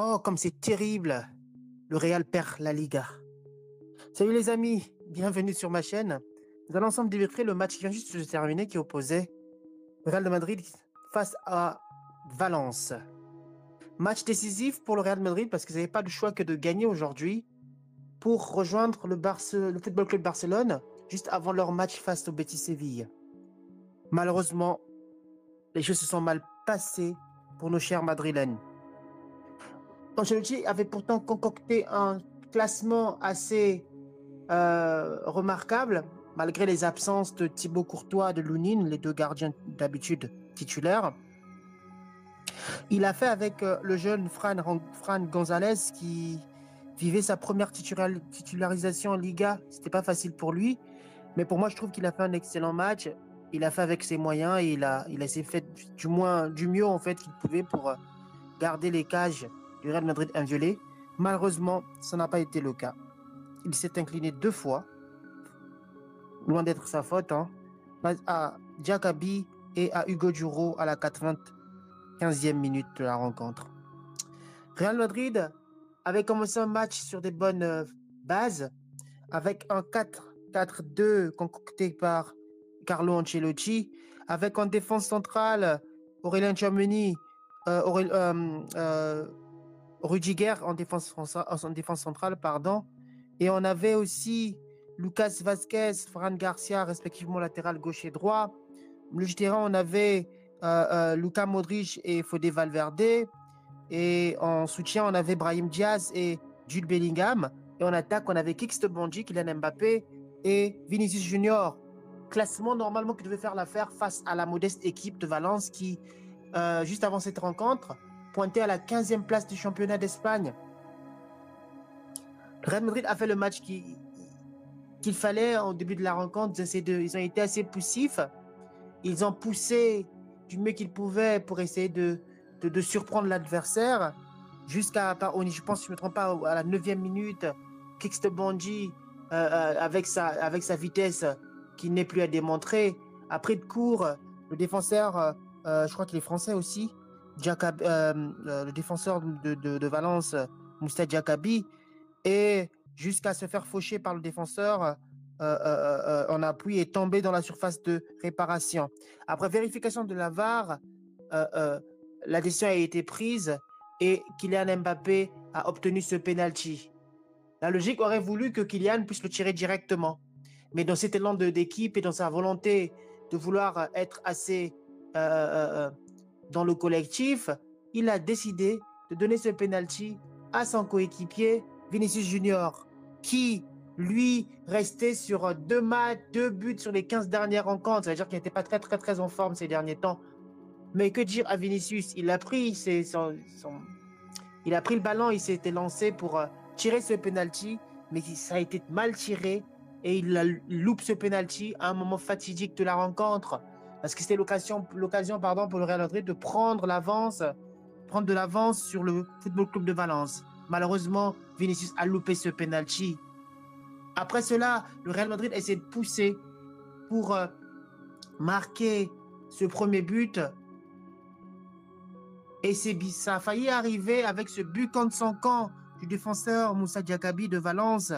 Oh, comme c'est terrible. Le Real perd la Liga. Salut les amis, bienvenue sur ma chaîne. Nous allons ensemble débriefer le match qui vient juste de se terminer qui opposait le Real de Madrid face à Valence. Match décisif pour le Real de Madrid parce qu'ils n'avaient pas le choix que de gagner aujourd'hui pour rejoindre le Football Club Barcelone juste avant leur match face au Betis Séville. Malheureusement, les choses se sont mal passées pour nos chers madrilènes. Ancelotti avait pourtant concocté un classement assez remarquable, malgré les absences de Thibaut Courtois, de Lounine, les deux gardiens d'habitude titulaires. Il a fait avec le jeune Fran González qui vivait sa première titularisation en Liga. C'était pas facile pour lui, mais pour moi, je trouve qu'il a fait un excellent match. Il a fait avec ses moyens et il a essayé fait du mieux en fait qu'il pouvait pour garder les cages du Real Madrid inviolées. Malheureusement, ça n'a pas été le cas. Il s'est incliné 2 fois, loin d'être sa faute, hein, à Diakabi et à Hugo Duro à la 95e minute de la rencontre. Real Madrid avait commencé un match sur des bonnes bases, avec un 4-4-2 concocté par Carlo Ancelotti, avec en défense centrale Aurélien Tchouaméni, Rudiger en défense centrale, pardon. Et on avait aussi Lucas Vazquez, Fran Garcia, respectivement latéral gauche et droit. Au milieu du terrain, on avait Luka Modric et Fode Valverde. Et en soutien, on avait Brahim Diaz et Jude Bellingham. Et en attaque, on avait Kixte Bonji, Kylian Mbappé et Vinicius Junior. Classement normalement qui devait faire l'affaire face à la modeste équipe de Valence qui, juste avant cette rencontre, pointait à la 15e place du championnat d'Espagne. Le Real Madrid a fait le match qu'il fallait au début de la rencontre. Ils ont été assez poussifs. Ils ont poussé du mieux qu'ils pouvaient pour essayer de surprendre l'adversaire. Jusqu'à, je pense, si je ne me trompe pas, à la 9e minute, Kixte Bonji, avec sa vitesse qui n'est plus à démontrer, a pris de court le défenseur, je crois qu'il est français aussi, le défenseur de Valence, Moussa Diakabi, et jusqu'à se faire faucher par le défenseur en appui et tomber dans la surface de réparation. Après vérification de la VAR, la décision a été prise et Kylian Mbappé a obtenu ce penalty. La logique aurait voulu que Kylian puisse le tirer directement. Mais dans cet élan d'équipe et dans sa volonté de vouloir être assez dans le collectif, il a décidé de donner ce penalty à son coéquipier Vinicius Junior, qui, lui, restait sur 2 matchs, 2 buts sur les 15 dernières rencontres. C'est-à-dire qu'il n'était pas très en forme ces derniers temps. Mais que dire à Vinicius? Il a pris le ballon, il s'était lancé pour tirer ce penalty, mais ça a été mal tiré et il loupe ce penalty à un moment fatidique de la rencontre. Parce que c'était l'occasion pour le Real Madrid de prendre de l'avance sur le Football Club de Valence. Malheureusement, Vinicius a loupé ce penalty. Après cela, le Real Madrid essaie de pousser pour marquer ce premier but. Et ça a failli arriver avec ce but contre son camp du défenseur Moussa Diakabi de Valence,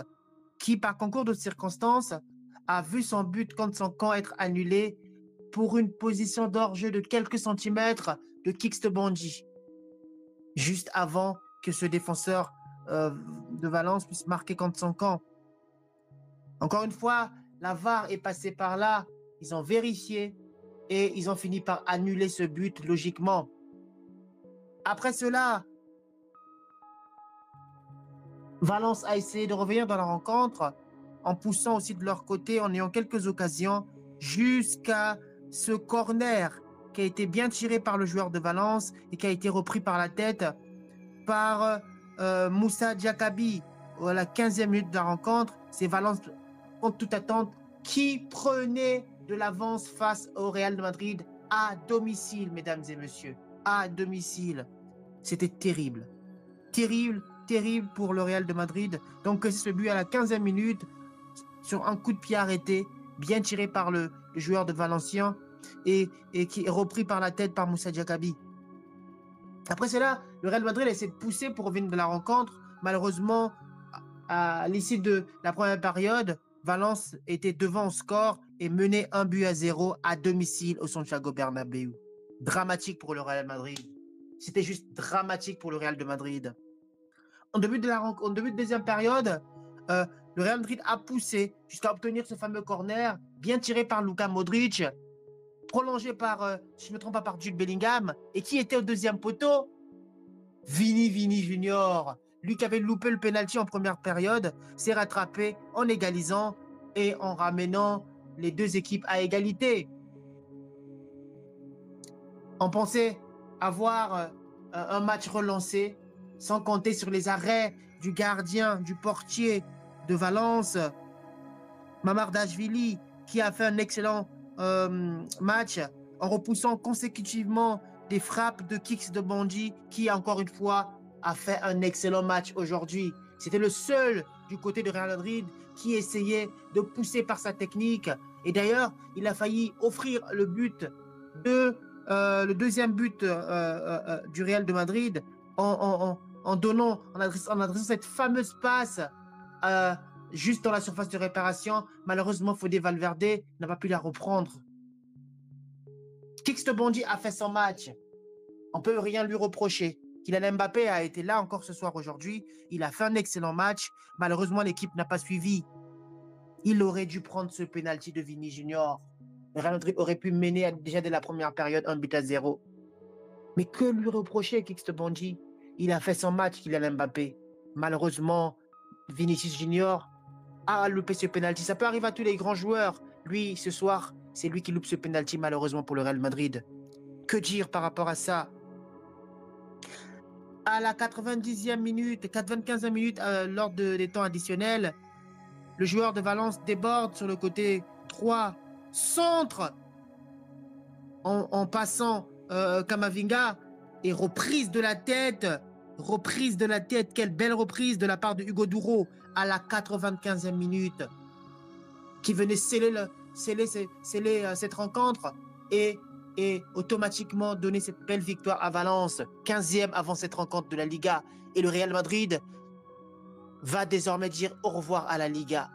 qui, par concours de circonstances, a vu son but contre son camp être annulé pour une position d'hors-jeu de quelques centimètres de Kixte Bonji, juste avant que ce défenseur de Valence puisse marquer contre son camp. Encore une fois, la VAR est passée par là, ils ont vérifié et ils ont fini par annuler ce but logiquement. Après cela, Valence a essayé de revenir dans la rencontre en poussant aussi de leur côté, en ayant quelques occasions, jusqu'à ce corner qui a été bien tiré par le joueur de Valence et qui a été repris par la tête par Moussa Diakabi à la 15e minute de la rencontre. C'est Valence, contre toute attente, qui prenait de l'avance face au Real de Madrid à domicile, mesdames et messieurs. À domicile. C'était terrible. Terrible pour le Real de Madrid. Donc, c'est ce but à la 15e minute sur un coup de pied arrêté, bien tiré par le joueur de Valenciennes et qui est repris par la tête par Moussa Diakabi. Après cela, le Real Madrid a essayé de pousser pour revenir de la rencontre. Malheureusement, à l'issue de la première période, Valence était devant au score et menait 1-0 à domicile au Santiago Bernabéu. Dramatique pour le Real Madrid. C'était juste dramatique pour le Real de Madrid. En début de deuxième période, euh, le Real Madrid a poussé jusqu'à obtenir ce fameux corner, bien tiré par Luka Modric, prolongé par, si je ne me trompe pas, par Jude Bellingham, et qui était au deuxième poteau? Vini Junior. Lui qui avait loupé le penalty en première période, s'est rattrapé en égalisant et en ramenant les deux équipes à égalité. On pensait avoir un match relancé, sans compter sur les arrêts du gardien, du portier de Valence, Mamardashvili, qui a fait un excellent match en repoussant consécutivement des frappes de Kix de Bondy, qui encore une fois a fait un excellent match aujourd'hui. C'était le seul du côté de Real Madrid qui essayait de pousser par sa technique. Et d'ailleurs, il a failli offrir le but le deuxième but du Real de Madrid en donnant, en adressant cette fameuse passe juste dans la surface de réparation. Malheureusement, Fodé Valverde n'a pas pu la reprendre. Kix Bondy a fait son match. On ne peut rien lui reprocher. Kylian Mbappé a été là encore ce soir aujourd'hui. Il a fait un excellent match. Malheureusement, l'équipe n'a pas suivi. Il aurait dû prendre ce penalty de Vini Junior. Le Real Madrid aurait pu mener déjà dès la première période 1-0. Mais que lui reprocher, Kix Bondy? Il a fait son match, Kylian Mbappé. Malheureusement, Vinicius Junior a loupé ce penalty. Ça peut arriver à tous les grands joueurs. Lui, ce soir, c'est lui qui loupe ce penalty, malheureusement, pour le Real Madrid. Que dire par rapport à ça? À la 90e minute, 95e minute, lors des temps additionnels, le joueur de Valence déborde sur le côté 3, centre en passant Camavinga et reprise de la tête. Quelle belle reprise de la part de Hugo Duro à la 95e minute, qui venait sceller cette rencontre et automatiquement donner cette belle victoire à Valence, 15e avant cette rencontre de la Liga. Et le Real Madrid va désormais dire au revoir à la Liga.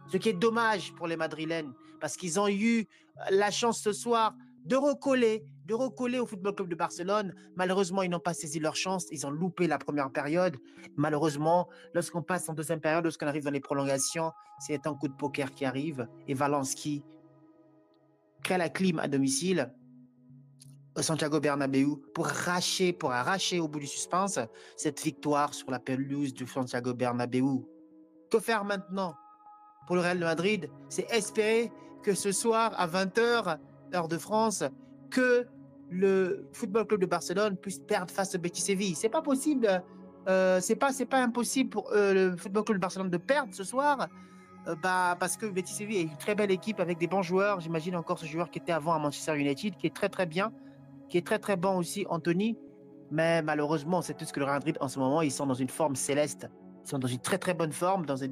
Ce qui est dommage pour les Madrilènes, parce qu'ils ont eu la chance ce soir de recoller au Football Club de Barcelone. Malheureusement, ils n'ont pas saisi leur chance. Ils ont loupé la première période. Malheureusement, lorsqu'on passe en deuxième période, lorsqu'on arrive dans les prolongations, c'est un coup de poker qui arrive. Et Valence qui crée la clim à domicile au Santiago Bernabéu pour arracher au bout du suspense cette victoire sur la pelouse du Santiago Bernabéu. Que faire maintenant pour le Real de Madrid? C'est espérer que ce soir à 20h, heure de France, que le Football Club de Barcelone puisse perdre face au Betis Séville. C'est pas possible. C'est pas impossible pour le Football Club de Barcelone de perdre ce soir. Parce que Betis Séville est une très belle équipe avec des bons joueurs. J'imagine encore ce joueur qui était avant à Manchester United, qui est très très bien, qui est très très bon aussi, Anthony. Mais malheureusement, c'est tout ce que le Real Madrid en ce moment, ils sont dans une forme céleste. Ils sont dans une très très bonne forme, dans un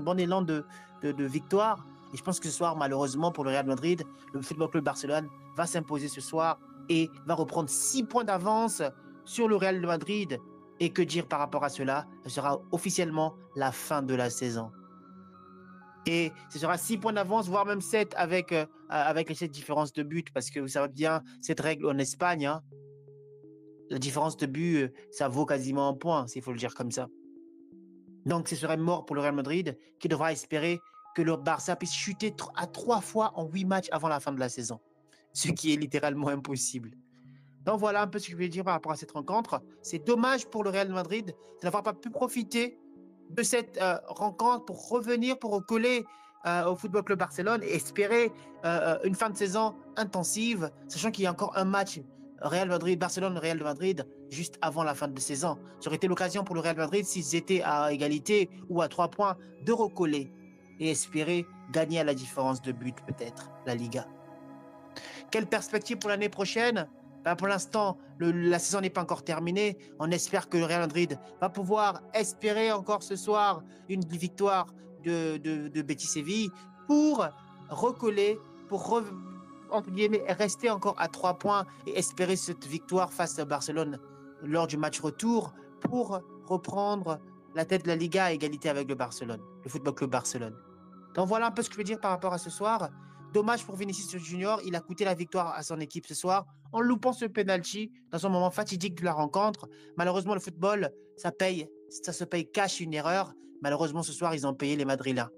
bon élan de victoire. Et je pense que ce soir, malheureusement pour le Real Madrid, le Football Club Barcelone va s'imposer ce soir et va reprendre 6 points d'avance sur le Real de Madrid. Et que dire par rapport à cela? Ce sera officiellement la fin de la saison. Et ce sera 6 points d'avance, voire même 7 avec cette différence de but, parce que vous savez bien, cette règle en Espagne, hein, la différence de but, ça vaut quasiment un point, s'il faut le dire comme ça. Donc ce serait mort pour le Real Madrid, qui devra espérer que le Barça puisse chuter à 3 fois en 8 matchs avant la fin de la saison, ce qui est littéralement impossible. Donc voilà un peu ce que je voulais dire par rapport à cette rencontre. C'est dommage pour le Real Madrid de n'avoir pas pu profiter de cette rencontre pour revenir, pour recoller au Football Club Barcelone et espérer une fin de saison intensive, sachant qu'il y a encore un match Real Madrid-Barcelone-Real de Madrid juste avant la fin de saison. Ça aurait été l'occasion pour le Real Madrid, s'ils étaient à égalité ou à 3 points, de recoller et espérer gagner à la différence de but peut-être la Liga. Quelle perspective pour l'année prochaine? Pour l'instant, la saison n'est pas encore terminée. On espère que le Real Madrid va pouvoir espérer encore ce soir une victoire de Betis Séville pour recoller, pour entre guillemets, rester encore à 3 points et espérer cette victoire face à Barcelone lors du match retour pour reprendre la tête de la Liga à égalité avec le Barcelone, le Football Club Barcelone. Donc voilà un peu ce que je veux dire par rapport à ce soir. Dommage pour Vinicius Junior, il a coûté la victoire à son équipe ce soir en loupant ce penalty dans un moment fatidique de la rencontre. Malheureusement, le football, ça paye, ça se paye cash une erreur. Malheureusement, ce soir, ils ont payé les Madrilènes.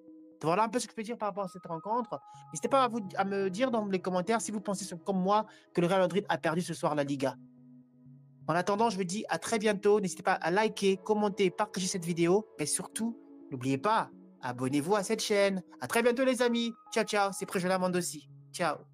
Donc voilà un peu ce que je peux dire par rapport à cette rencontre. N'hésitez pas à me dire dans les commentaires si vous pensez comme moi que le Real Madrid a perdu ce soir la Liga. En attendant, je vous dis à très bientôt. N'hésitez pas à liker, commenter, partager cette vidéo. Mais surtout, n'oubliez pas, abonnez-vous à cette chaîne. À très bientôt les amis. Ciao, ciao. C'est Préjola Mandossi. Ciao.